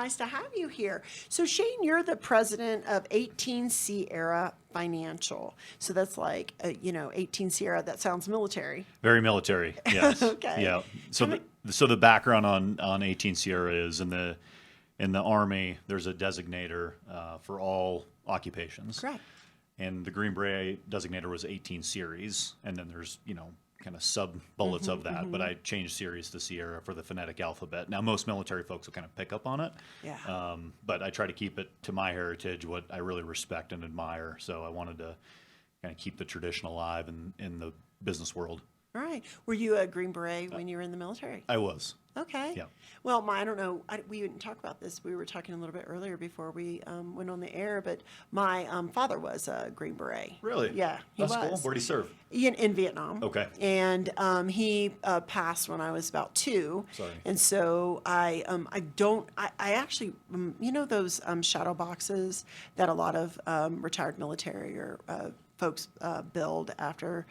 nice to have you here. So Shane, you're the president of 18 Sierra Financial. So that's like, 18 Sierra, that sounds military. Very military, yes. Okay. Yeah. So the background on 18 Sierra is in the Army, there's a designator for all occupations. Correct. And the Green Beret designator was 18 series, and then there's, kind of sub bullets of that. But I changed series to Sierra for the phonetic alphabet. Now, most military folks will kind of pick up on it. Yeah. But I try to keep it to my heritage, what I really respect and admire. So I wanted to kind of keep the tradition alive in the business world. All right. Were you a Green Beret when you were in the military? I was. Okay. Yeah. Well, I don't know. We didn't talk about this. We were talking a little bit earlier before we went on the air, but my father was a Green Beret. Really? Yeah, he That's was. cool. Where'd he serve? In Vietnam. Okay. And he passed when I was about 2. Sorry. And so I actually, those shadow boxes that a lot of retired military or folks build after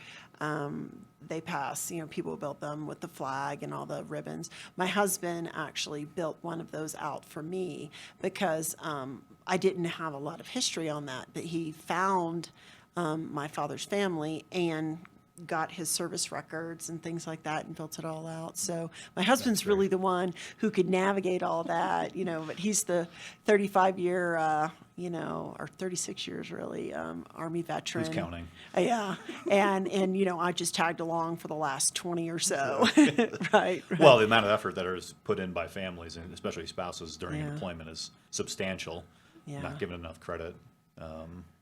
they pass. People built them with the flag and all the ribbons. My husband actually built one of those out for me because I didn't have a lot of history on that, but he found my father's family and got his service records and things like that and built it all out. So my husband's really the one who could navigate all that, but he's the 35-year, or 36 years really, Army veteran. Who's counting? Yeah. And I just tagged along for the last 20 or so. Right. Well, the amount of effort that is put in by families, and especially spouses during Yeah. deployment, is substantial. Yeah. Not given enough credit,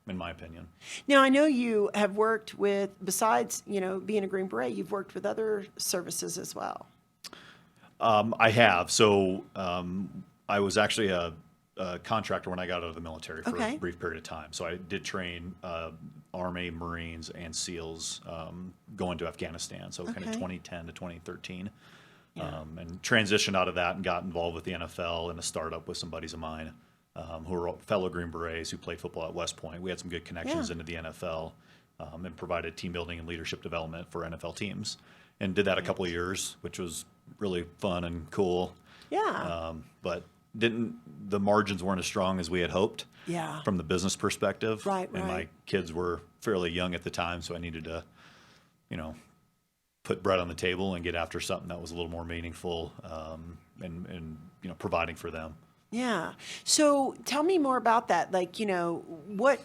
in my opinion. Now, I know you have worked with, besides, being a Green Beret, you've worked with other services as well. I have. So I was actually a contractor when I got out of the military for Okay. a brief period of time. So I did train Army, Marines, and SEALs going to Afghanistan. So kind of Okay. 2010 to 2013. Yeah. And transitioned out of that and got involved with the NFL and a startup with some buddies of mine who were fellow Green Berets who played football at West Point. We had some good connections Yeah. into the NFL and provided team building and leadership development for NFL teams. And did that a couple of years, which was really fun and cool. Yeah. But the margins weren't as strong as we had hoped Yeah. from the business perspective. Right, And my right. kids were fairly young at the time, so I needed to, put bread on the table and get after something that was a little more meaningful and providing for them. Yeah. So tell me more about that. Like, what,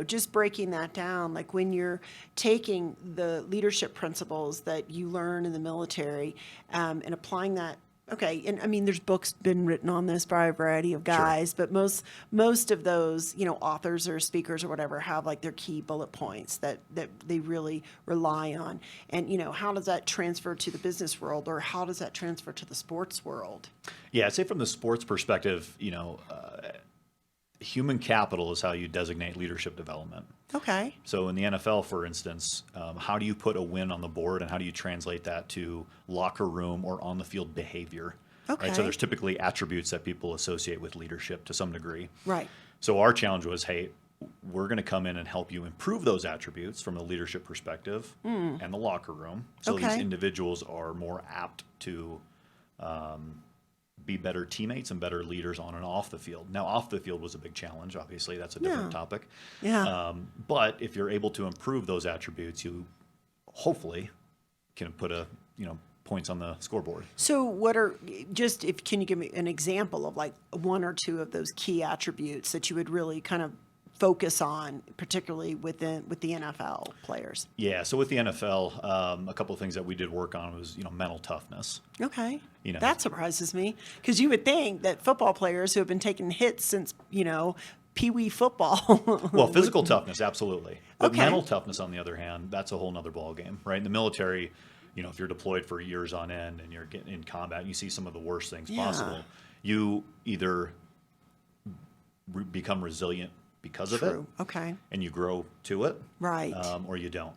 just breaking that down, like when you're taking the leadership principles that you learn in the military and applying that. Okay. And I mean, there's books been written on this by a variety of guys, but most of those, authors or speakers or whatever have like their key bullet points that they really rely on. And, how does that transfer to the business world or how does that transfer to the sports world? Yeah, I'd say from the sports perspective, human capital is how you designate leadership development. Okay. So in the NFL, for instance, how do you put a win on the board and how do you translate that to locker room or on the field behavior? Okay. Right? So there's typically attributes that people associate with leadership to some degree. Right. So our challenge was, hey, we're going to come in and help you improve those attributes from a leadership perspective and the locker room. So these Okay. individuals are more apt to be better teammates and better leaders on and off the field. Now, off the field was a big challenge. Obviously, that's a different Yeah. topic. Yeah. But if you're able to improve those attributes, you hopefully can put points on the scoreboard. So can you give me an example of like one or two of those key attributes that you would really kind of focus on, particularly with the NFL players? Yeah, so with the NFL, a couple of things that we did work on was, mental toughness. Okay. You know. That surprises me because you would think that football players who have been taking hits since, Pee-wee football. Well, physical toughness, absolutely. But Okay. mental toughness, on the other hand, that's a whole nother ballgame, right? In the military, if you're deployed for years on end and you're getting in combat and you see some of the worst things Yeah. possible, you either become resilient because of it True. Okay. and you grow to it, Right. or you don't.